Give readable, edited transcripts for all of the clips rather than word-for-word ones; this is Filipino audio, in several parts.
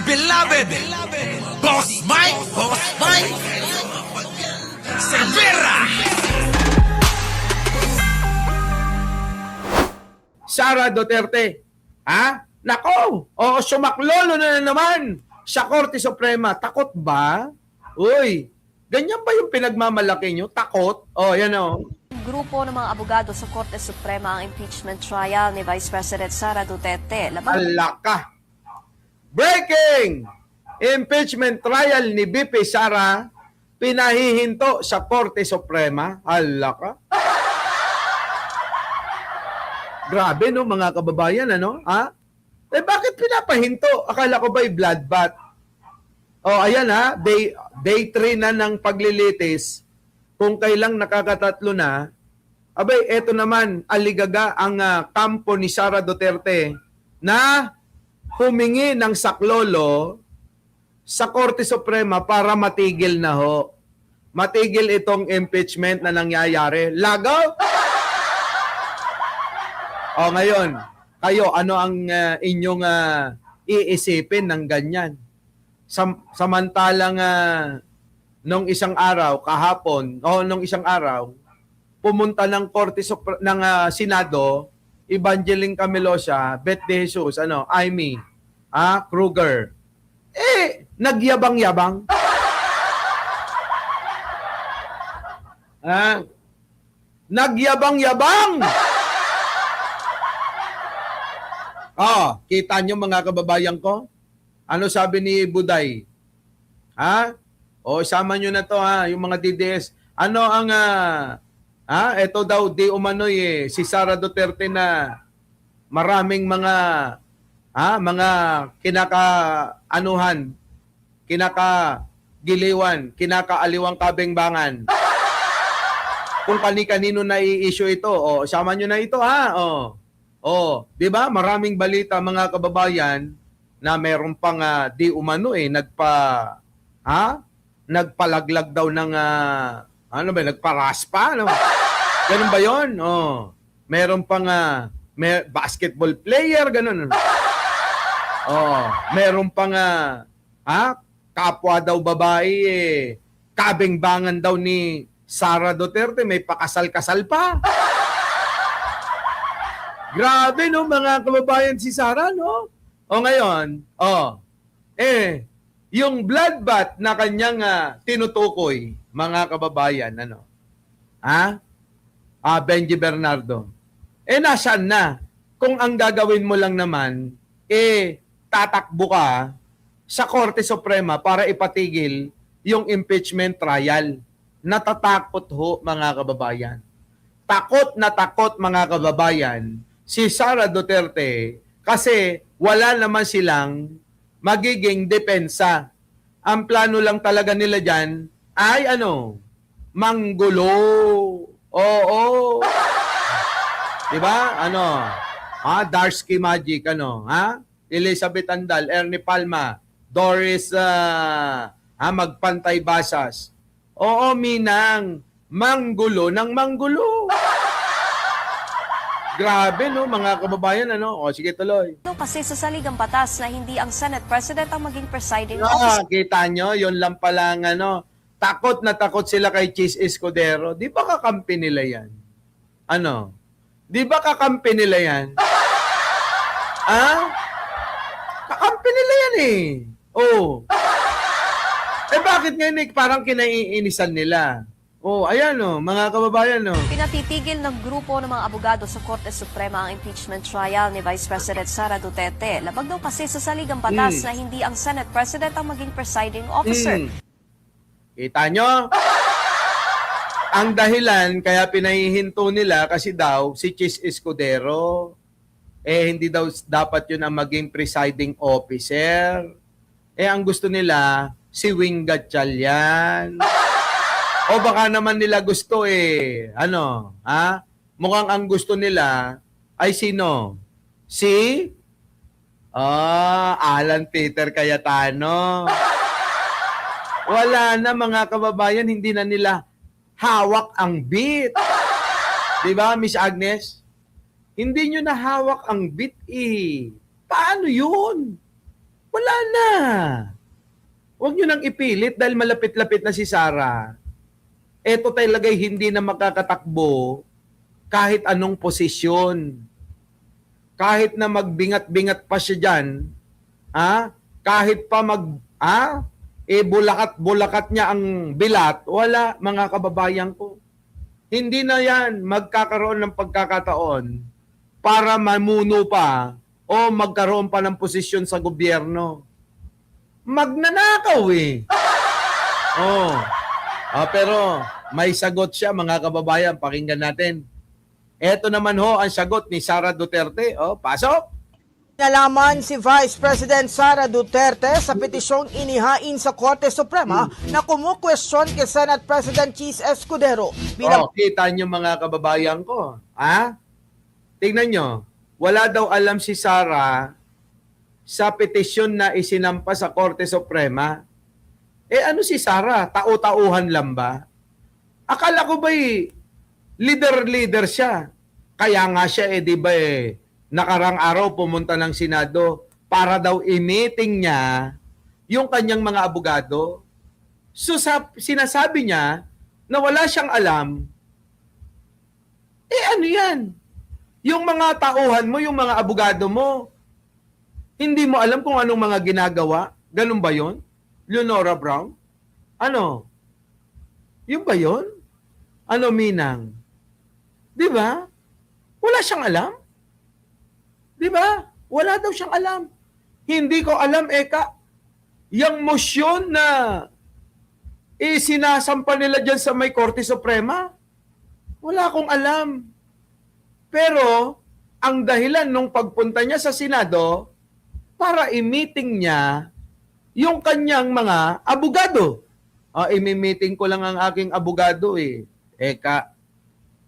beloved Boss Mike Cervera. Sara Duterte. Ha? Nako! O, sumaklolo na naman sa Korte Suprema. Takot ba? Uy, ganyan ba yung pinagmamalaki nyo? Takot? O, yan o. Grupo ng mga abogado sa Korte Suprema ang impeachment trial ni Vice President Sara Duterte. Alaka. Breaking! Impeachment trial ni BP Sara pinahihinto sa Korte Suprema. Alaka. Grabe no mga kababayan, ano? Ha? Eh bakit pinapahinto? Akala ko ba'y bloodbath? Oh, ayan ha, day 3 na ng paglilitis. Kung kailang nakakatatlo na, abay, eto naman, aligaga ang kampo ni Sara Duterte na humingi ng saklolo sa Korte Suprema para matigil na ho. Matigil itong impeachment na nangyayari. Lagaw! O ngayon, kayo, ano ang inyong iisipin ng ganyan? Samantalang nung isang araw, kahapon, nung isang araw, pumunta ng Korte ng Senado, Evangeline Camelosa, Beth De Jesus, Amy, Kruger. Nagyabang-yabang. Nagyabang-yabang! Kita nyo mga kababayan ko? Ano sabi ni Buday? Isama nyo na to yung mga DDS. Ano ang, eto daw, di umano'y si Sara Duterte na maraming mga kinakagiliwan, kinakaaliwang kabengbangan. Kung kani-kanino na i-issue ito, sama nyo na ito, di ba? Maraming balita mga kababayan na meron pang di umano nagpalaglag daw ng nagparaspa, no? Ganun ba 'yon? Meron pang basketball player ganun. Meron pang kapwa daw babae kabengbangan daw ni Sara Duterte, may pakasal-kasal pa. Grabe no mga kababayan si Sara no? Ngayon, yung bloodbath na kanyang tinutukoy, mga kababayan, Benji Bernardo, nasaan na? Kung ang gagawin mo lang naman, tatakbo ka sa Korte Suprema para ipatigil yung impeachment trial. Natatakot ho, mga kababayan. Takot na takot, mga kababayan, si Sara Duterte kasi wala naman silang magiging depensa. Ang plano lang talaga nila dyan ay manggulo. Oo. Diba? Darsky Magic, Elizabeth Andal, Ernie Palma, Doris, Magpantay Basas. Oo, Minang, manggulo ng manggulo. Grabe, no, mga kababayan, sige, tuloy. Kasi sa saligang batas na hindi ang Senate President ang maging presiding officer. Kita nyo, yun lang palang, takot na takot sila kay Chis Escudero. Di ba kakampi nila yan? Di ba kakampi nila yan? Kakampi nila yan bakit ngayon parang kinaiinisan nila? Ayan mga kababayan Pinatitigil ng grupo ng mga abogado sa Korte Suprema ang impeachment trial ni Vice President Sara Duterte. Labag daw kasi sa saligang batas na hindi ang Senate President ang maging presiding officer. Kita nyo? Ang dahilan kaya pinahihinto nila kasi daw si Chis Escudero, hindi daw dapat yun ang maging presiding officer. Ang gusto nila, si Wing Gatchalian. O baka naman nila gusto mukhang ang gusto nila ay sino? Si Alan Peter Cayetano. Wala na mga kababayan, hindi na nila hawak ang beat. Di ba, Miss Agnes? Hindi nyo na hawak ang beat Paano yun? Wala na. Huwag nyo nang ipilit dahil malapit-lapit na si Sara. Eto talaga'y hindi na makakatakbo kahit anong posisyon. Kahit na magbingat-bingat pa siya dyan, kahit pa bulakat-bulakat niya ang bilat, wala, mga kababayan ko. Hindi na yan magkakaroon ng pagkakataon para mamuno pa o magkaroon pa ng posisyon sa gobyerno. Magnanakaw eh. Pero may sagot siya, mga kababayan, pakinggan natin. Ito naman ang sagot ni Sara Duterte. Pasok! Nalaman si Vice President Sara Duterte sa petisyong inihain sa Korte Suprema na kumukwestiyon kay Senate President Cheese Escudero bilang Kita nyo, mga kababayan ko. Tingnan nyo, wala daw alam si Sara sa petisyon na isinampa sa Korte Suprema. Ano si Sara? Tau-tauhan lang ba? Akala ko ba'y leader siya? Kaya nga siya, di ba nakarang araw pumunta ng Senado para daw i-meeting niya yung kanyang mga abogado. So sinasabi niya na wala siyang alam. Ano yan? Yung mga tauhan mo, yung mga abogado mo, hindi mo alam kung anong mga ginagawa? Ganun ba yun? Leonora Brown? Ano? Yung ba yun? Ano, Minang? Di ba? Wala siyang alam? Di ba? Wala daw siyang alam. Hindi ko alam, yung motion na sinasampa nila dyan sa may Korte Suprema, wala akong alam. Pero, ang dahilan nung pagpunta niya sa Senado, para i-meeting niya yung kanyang mga abogado. I-meeting ko lang ang aking abogado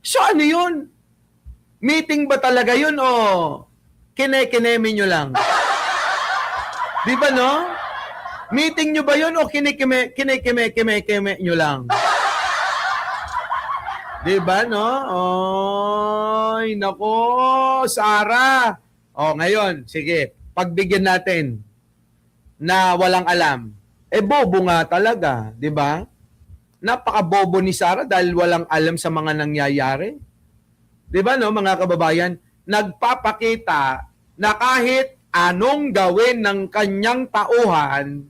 So ano yun? Meeting ba talaga yun o kine-kineme nyo lang? Di ba no? Meeting nyo ba yun o kine-kime nyo lang? Di ba no? Oy, nako, Sara. Ngayon, sige, pagbigyan natin na walang alam. Bobo nga talaga, di ba? Napaka-bobo ni Sara dahil walang alam sa mga nangyayari. Di ba no, mga kababayan? Nagpapakita na kahit anong gawin ng kanyang tauhan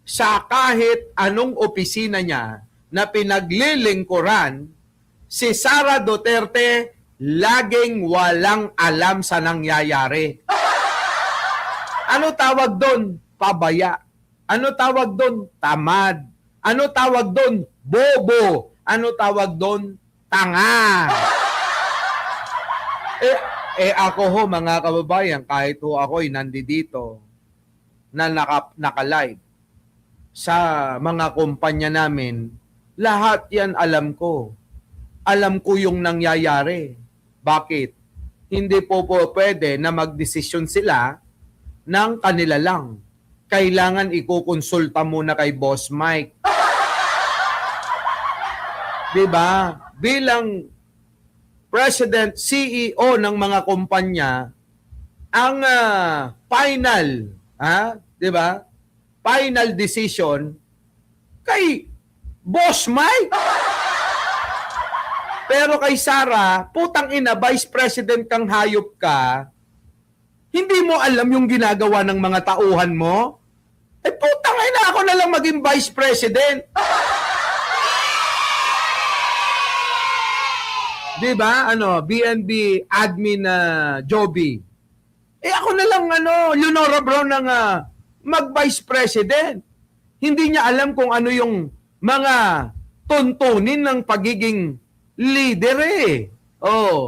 sa kahit anong opisina niya na pinaglilingkuran, si Sara Duterte laging walang alam sa nangyayari. Ano tawag doon? Pabaya. Ano tawag doon? Tamad. Ano tawag doon? Bobo. Ano tawag doon? Tanga. Ako mga kababayan, kahit ako'y nandito na naka-live sa mga kumpanya namin, lahat yan alam ko. Alam ko yung nangyayari. Bakit? Hindi po pwede na magdesisyon sila ng kanila lang. Kailangan ikukonsulta muna kay Boss Mike. Diba? Bilang President, CEO ng mga kumpanya, ang final, diba? Final decision kay Boss Mike. Pero kay Sara, putang ina, Vice President kang hayop ka, hindi mo alam yung ginagawa ng mga tauhan mo? Putang ina, ako na lang maging Vice President. Diba? BNB admin Joby. Ako na lang Leonora Brown ng mag-Vice President. Hindi niya alam kung ano yung mga tuntunin ng pagiging leader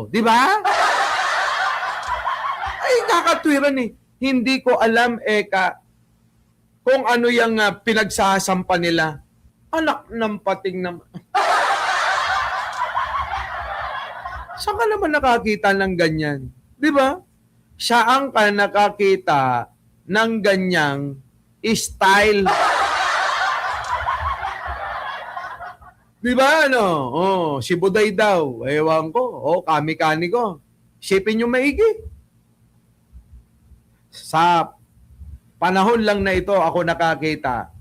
di ba? Kakatwiran Hindi ko alam kung ano yung pinagsasampa nila. Anak ng pating naman. Saan ka naman nakakita ng ganyan? Di ba? Saan ka nakakita ng ganyang style? Di ba si Buday daw, ewan ko, kami-kani ko. Sipin nyo maigi. panahon lang na ito ako nakakita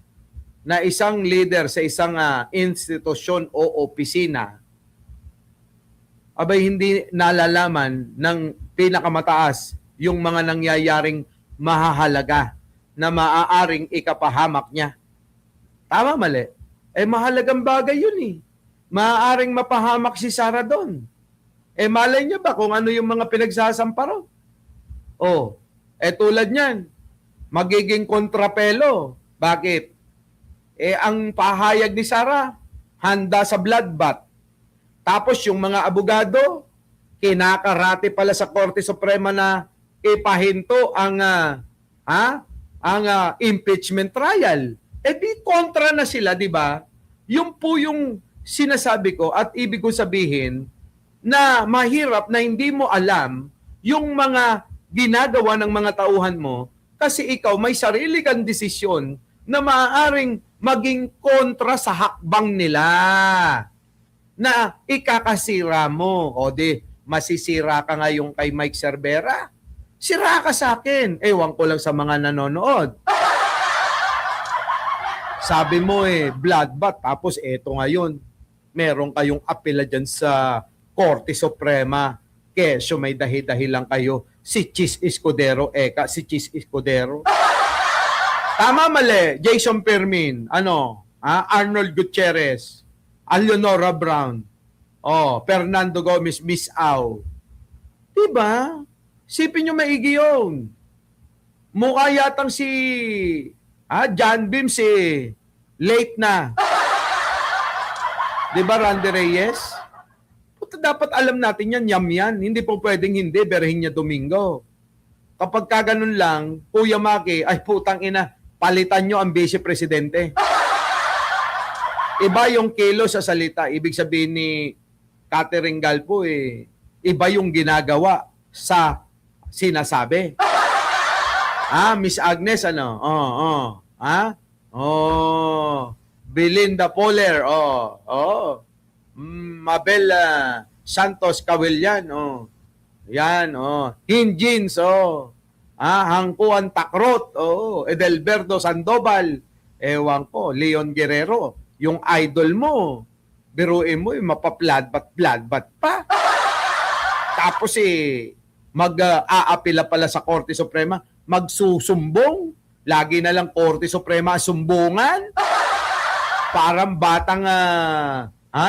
na isang leader sa isang institusyon o opisina abay hindi nalalaman ng pinakamataas yung mga nangyayaring mahahalaga na maaaring ikapahamak niya. Tama, mali? Mahalagang bagay yun eh. Maaaring mapahamak si Sara doon. Malay niya ba kung ano yung mga pinagsasamparo? Tulad niyan, magiging kontrapelo. Bakit? Ang pahayag ni Sara, handa sa bloodbath. Tapos yung mga abogado, kinakarate pala sa Korte Suprema na ipahinto ang impeachment trial. Di kontra na sila, di ba? Yung po yung sinasabi ko at ibig ko sabihin na mahirap na hindi mo alam yung mga ginagawa ng mga tauhan mo kasi ikaw may sarili kang desisyon na maaaring maging kontra sa hakbang nila na ikakasira mo. Masisira ka nga yung kay Mike Cervera. Sira ka sa akin. Ewan ko lang sa mga nanonood. Sabi mo bloodbath. Tapos eto ngayon, meron kayong apela dyan sa Korte Suprema. Kesyo may dahi-dahi lang kayo. Si Chis Escudero, si Chis Escudero. Tama, mali. Jason Permin. Arnold Gutierrez. Leonora Brown. Fernando Gomez, Miss Au. Diba? Sipin nyo maigi yun. Mukha yatang si John Beams late na. Diba, Randy Reyes? Puta, dapat alam natin yan, yan. Hindi po pwedeng hindi, Berhinya Domingo. Kapag kaganon lang, Kuya Maki, ay putang ina, palitan nyo ang Vice Presidente. Iba yung kilo sa salita. Ibig sabihin ni Catherine Galpo, iba yung ginagawa sa sinasabi. Miss Agnes, Belinda Poler, Mabel Santos Cavillan, yan, Hinjins, Hangkuan Takrot, Edelberto Sandoval, ewan ko, Leon Guerrero, yung idol mo, biruin mo, mapa-bloodbath pa. Tapos mag-aapila pala sa Korte Suprema, magsusumbong, lagi na lang Korte Suprema sumbungan. Parang batang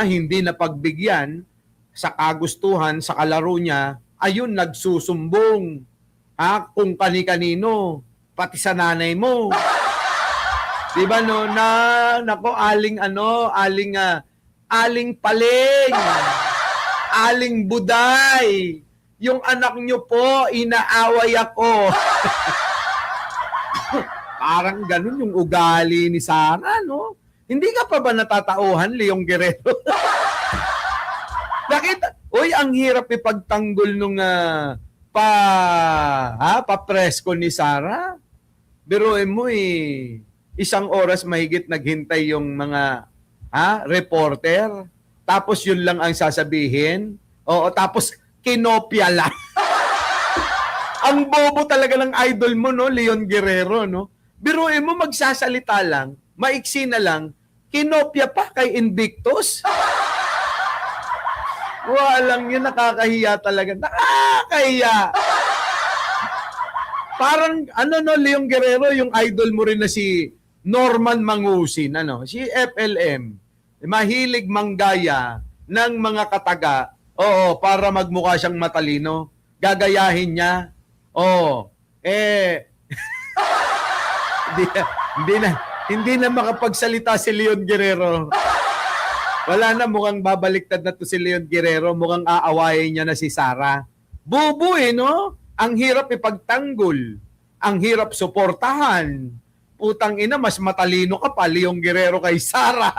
hindi napagbigyan sa kagustuhan, sa kalaro niya, ayun, nagsusumbong. Kung kani-kanino, pati sa nanay mo. Diba no? Aling paling, aling buday. Yung anak nyo po, inaaway ako. Parang ganun yung ugali ni Sara, no? Hindi ka pa ba natatauhan, Leong Guerrero? Nakita? Ang hirap ipagtanggol nung pa-presko ni Sara. Biruin mo isang oras mahigit naghintay yung mga reporter. Tapos yun lang ang sasabihin. Tapos kinopya lang. Ang bobo talaga ng idol mo, no, Leon Guerrero, no? Biruin mo magsasalita lang, maiksi na lang, kinopya pa kay Invictus. Walang yun, nakakahiya talaga. Nakakahiya. Parang, Leon Guerrero, yung idol mo rin na si Norman Mangusin, si FLM. Mahilig manggaya ng mga kataga, para magmukha siyang matalino. Gagayahin niya. Hindi na makapagsalita si Leon Guerrero. Wala na, mukhang babaliktad na to si Leon Guerrero. Mukhang aawayin niya na si Sara. Bubu no? Ang hirap ipagtanggol. Ang hirap suportahan. Putang ina, mas matalino ka pa, Leon Guerrero kay Sara.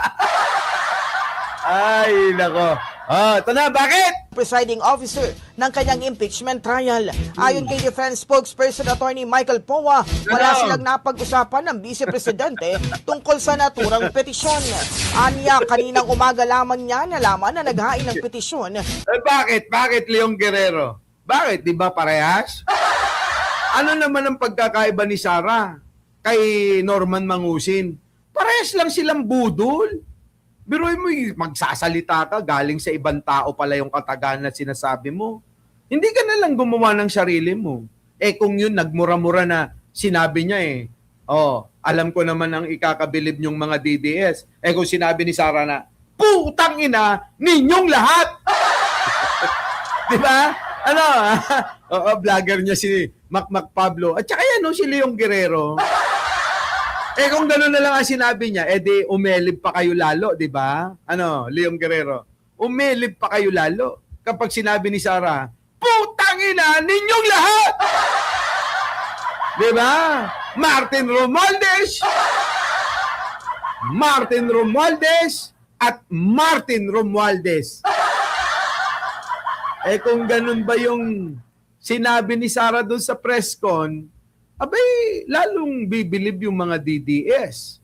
Ay, nako. Ito na, bakit? Presiding officer ng kanyang impeachment trial. Ayon kay Defense Spokesperson Attorney Michael Poa, wala silang napag-usapan ng Vice Presidente tungkol sa naturang petisyon. Anya, kaninang umaga lamang niya nalaman na naghain ng petisyon. Bakit? Bakit, Leon Guerrero? Bakit? Di ba parehas? Ano naman ang pagkakaiba ni Sara? kay Norman Mangusin. Parehas lang silang budol. Biruin mo, magsasalita ka, galing sa ibang tao pala yung katagan na sinasabi mo. Hindi ka na lang gumawa ng sarili mo. Kung yun, nagmura-mura na sinabi niya alam ko naman ang ikakabilib niyong mga DDS. Kung sinabi ni Sara na, putang ina ninyong lahat! Di ba? Vlogger niya si Mac Pablo. At saka yan, si Leong Guerrero. Kung gano'n na lang ang sinabi niya, di umelib pa kayo lalo, di ba? Leong Guerrero. Umelib pa kayo lalo. Kapag sinabi ni Sara, putang ina ninyong lahat! Di ba? Martin Romualdez at Martin Romualdez. Kung ganun ba yung sinabi ni Sara doon sa press con, abay, lalong bibilib yung mga DDS.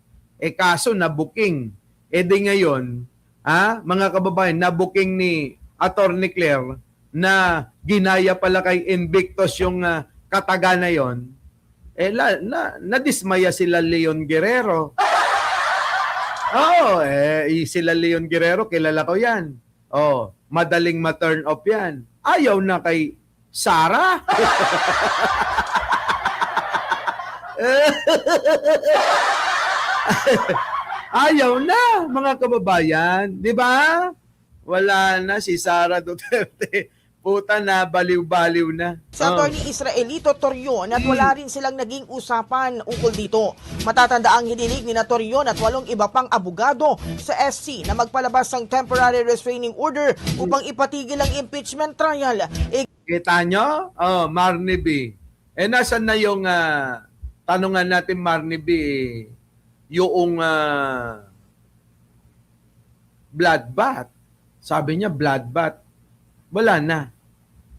Kaso na-booking. Di ngayon, mga kababayan, na-booking ni Atty. Claire na ginaya pala kay Invictus yung kataga na yon. Nadismaya sila Leon Guerrero. Sila Leon Guerrero, kilala ko yan. Madaling ma-turn off yan. Ayaw na kay Sara. Ayaw na, mga kababayan. Di ba? Wala na si Sara Duterte. Puta na, baliw-baliw na. Sa Atty. Israelito Torion at wala rin silang naging usapan ukol dito. Matatanda ang hinilig ni Torion at 8 iba pang abogado sa SC na magpalabas ng temporary restraining order upang ipatigil ang impeachment trial. Kita nyo? Marnie B. Nasan na yung tanungan natin, Marnie B, yung bloodbath. Sabi niya, bloodbath. Wala na.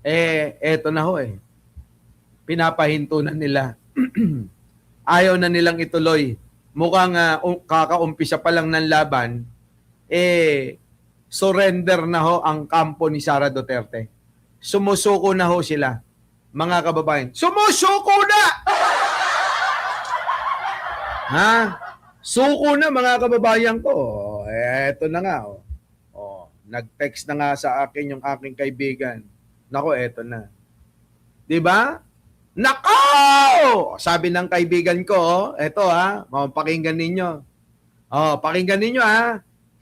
Eto na ho Pinapahinto na nila. Ayaw na nilang ituloy. Mukhang kakaumpisa pa lang ng laban, surrender na ho ang kampo ni Sara Duterte. Sumusuko na ho sila. Mga kababayan, sumusuko na! Suko na, mga kababayan ko. Eto na nga. Nag-text na nga sa akin yung aking kaibigan. Nako, eto na. 'Di ba? Nako! Sabi ng kaibigan ko, eto pakinggan ninyo. Pakinggan ninyo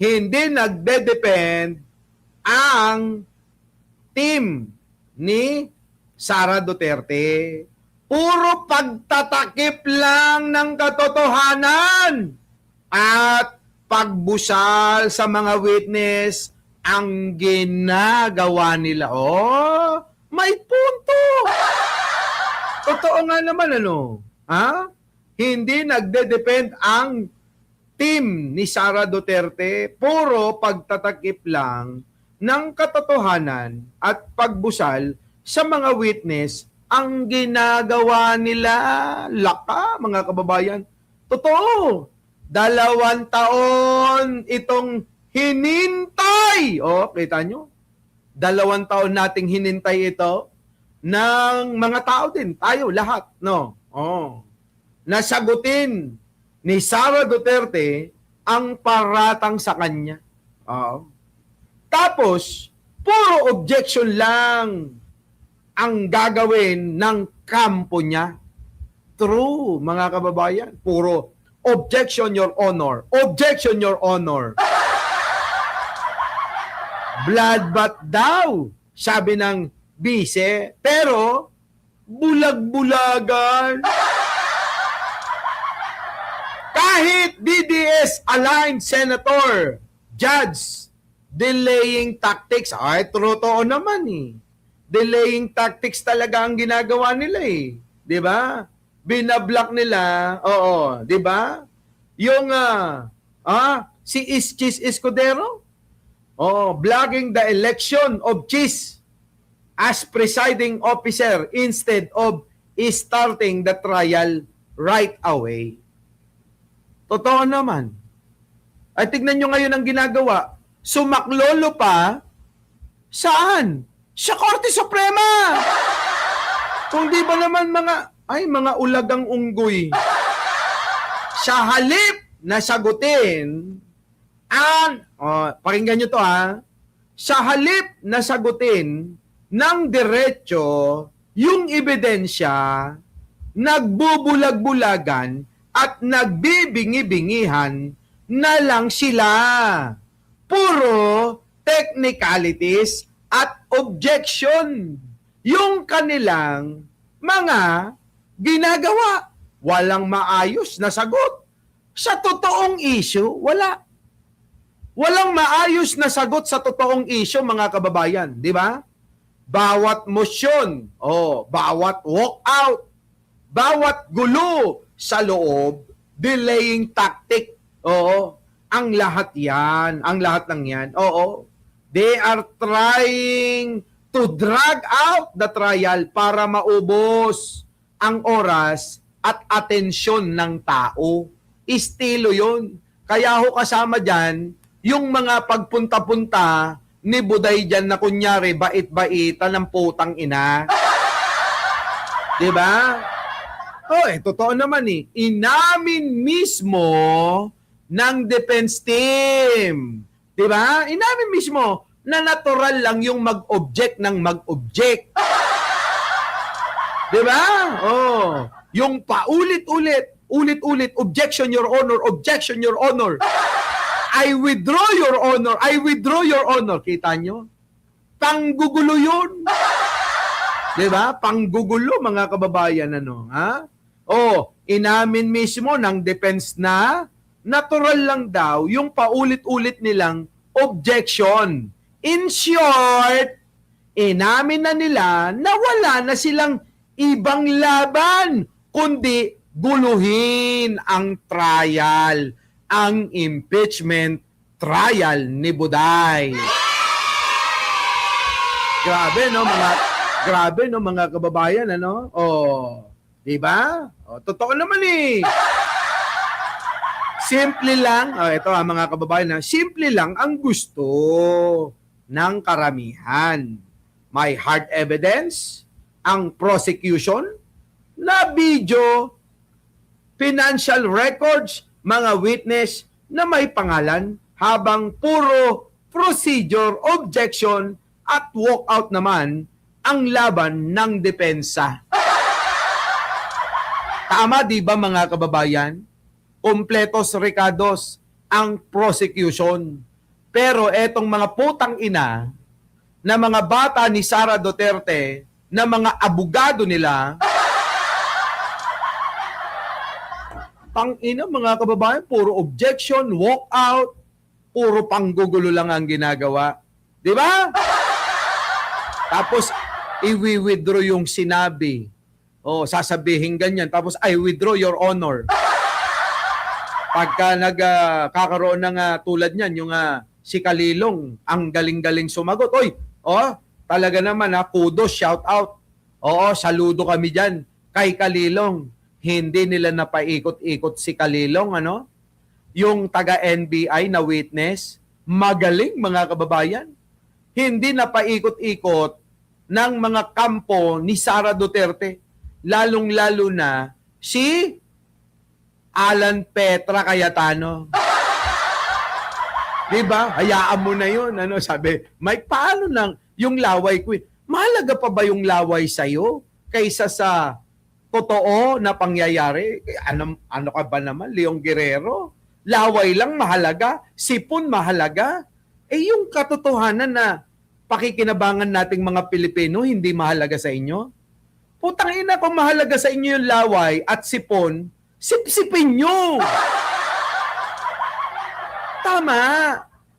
Hindi nagde-depend ang team ni Sara Duterte. Puro pagtatakip lang ng katotohanan at pagbusal sa mga witness ang ginagawa nila. May punto. Totoo nga naman, Hindi nagde-depend ang team ni Sara Duterte. Puro pagtatakip lang ng katotohanan at pagbusal sa mga witness ang ginagawa nila. Laka, mga kababayan. Totoo. 2 taon itong hinintay. Kita nyo? 2 taon nating hinintay ito ng mga tao din. Tayo, lahat. Nasagutin ni Sara Duterte ang paratang sa kanya. Tapos, puro objection lang ang gagawin ng kampo niya. True, mga kababayan. Puro objection, Your Honor. Objection, Your Honor. Bloodbath daw, sabi ng bise. Pero, bulag-bulagan. Kahit DDS-aligned senator, judge, delaying tactics. Totoo naman Delaying tactics talaga ang ginagawa nila Di ba? Binablock nila. Di ba? Yung si Chis Escudero, blocking the election of Chis as presiding officer instead of starting the trial right away. Totoo naman. Ay tignan nyo ngayon ang ginagawa. Sumaklolo pa saan? Sa Korte Suprema! Kung di ba naman mga ulagang unggoy. sa halip na sagutin pakinggan nyo to sa halip na sagutin ng diretso yung ebidensya, nagbubulag-bulagan at nagbibingi-bingihan na lang sila. Puro technicalities at objection yung kanilang mga ginagawa. Walang maayos na sagot. Sa totoong issue, wala. Walang maayos na sagot sa totoong issue, mga kababayan. Di ba? Bawat motion, bawat walkout, bawat gulo sa loob, delaying tactic. Ang lahat yan, ang lahat ng yan. They are trying to drag out the trial para maubos ang oras at atensyon ng tao. Estilo yun. Kaya ho kasama dyan, yung mga pagpunta-punta ni Buday dyan na kunyari bait-baita ng putang ina. Diba? Totoo naman Inamin mismo ng defense team. Diba? Inamin mismo na natural lang yung mag-object ng mag-object. Diba? Yung paulit-ulit, objection, Your Honor, objection, Your Honor. I withdraw, Your Honor. I withdraw, Your Honor. Kita nyo? Panggugulo yun. Diba? Panggugulo, mga kababayan. Inamin mismo ng defense na natural lang daw yung paulit-ulit nilang objection. In short, inamin na nila na wala na silang ibang laban, kundi guluhin ang trial, ang impeachment trial ni Buday. Grabe mga kababayan, di ba? Totoo naman Simple lang, ito mga kababayan, simple lang ang gusto ng karamihan. May hard evidence ang prosecution na video, financial records, mga witness na may pangalan, habang puro procedure, objection at walkout naman ang laban ng depensa. Tama di ba mga kababayan? Kompletos recados ang prosecution. Pero etong mga putang ina na mga bata ni Sara Duterte, na mga abogado nila, tangina mga kababayan, puro objection, walkout, puro panggugulo lang ang ginagawa. Di ba? Tapos, i-withdraw yung sinabi. Sasabihin ganyan. Tapos, I withdraw, Your Honor. Pagka nagkakaroon ng tulad niyan, yung si Kalilong, ang galing-galing sumagot. Talaga naman kudos, shout out. Saludo kami dyan kay Kalilong. Hindi nila napaikot-ikot si Kalilong, yung taga-NBI na witness, magaling mga kababayan. Hindi napaikot-ikot ng mga kampo ni Sara Duterte, lalong-lalo na si Alan Petra Cayetano. Diba? Hayaan mo na yun. Sabi, Mike, paano nang yung laway queen? Mahalaga pa ba yung laway sa'yo kaysa sa totoo na pangyayari? Ano ka ba naman, Leong Guerrero? Laway lang mahalaga, sipon mahalaga. Yung katotohanan na pakikinabangan nating mga Pilipino hindi mahalaga sa inyo? Putang ina, kung mahalaga sa inyo yung laway at sipon, sipsipin nyo! Tama.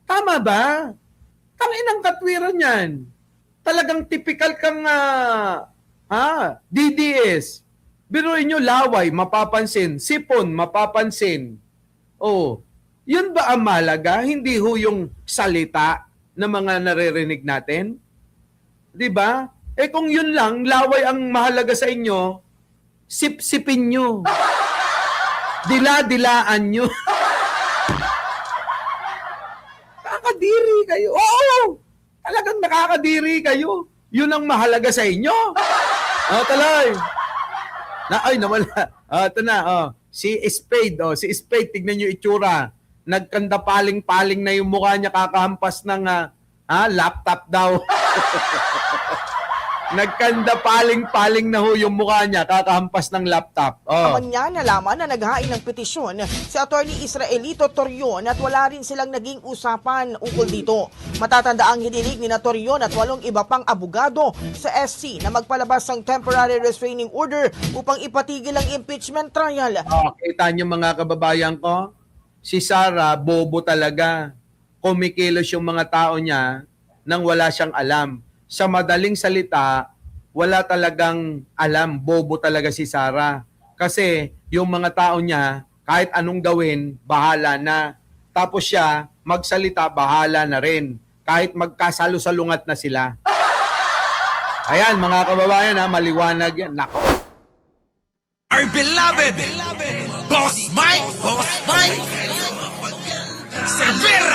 Tama ba? Tanginang katwiran yan. Talagang typical kang DDS. Biruin nyo, laway, mapapansin. Sipon, mapapansin. Yun ba ang mahalaga? Hindi ho yung salita na mga naririnig natin? Diba? Kung yun lang, laway ang mahalaga sa inyo, sipsipin nyo. Dila-dilaan nyo. Nakakadiri kayo. Oo! Talagang nakakadiri kayo. Yun ang mahalaga sa inyo. Talay. Nawala. Ito na. Si Spade, si Spade, tignan nyo itsura. Nagkanda paling-paling na yung mukha niya kakahampas ng laptop daw. Nagkanda paling-paling na ho yung mukha niya kakahampas ng laptop. Oh. Naman niya nalaman na naghain ng petisyon si Attorney Israelito Torion at wala rin silang naging usapan ukol dito. Matatanda ang hinilig ni Torion at 8 iba pang abogado sa SC na magpalabas ng temporary restraining order upang ipatigil ang impeachment trial. Kita niyo mga kababayan ko, si Sara, bobo talaga. Kumikilos yung mga tao niya nang wala siyang alam. Sa madaling salita, wala talagang alam, bobo talaga si Sara. Kasi yung mga tao niya, kahit anong gawin, bahala na. Tapos siya, magsalita, bahala na rin. Kahit magkasalo-salungat na sila. Ayan, mga kababayan, maliwanag yan. Nako. Our beloved Boss Mike Cervera.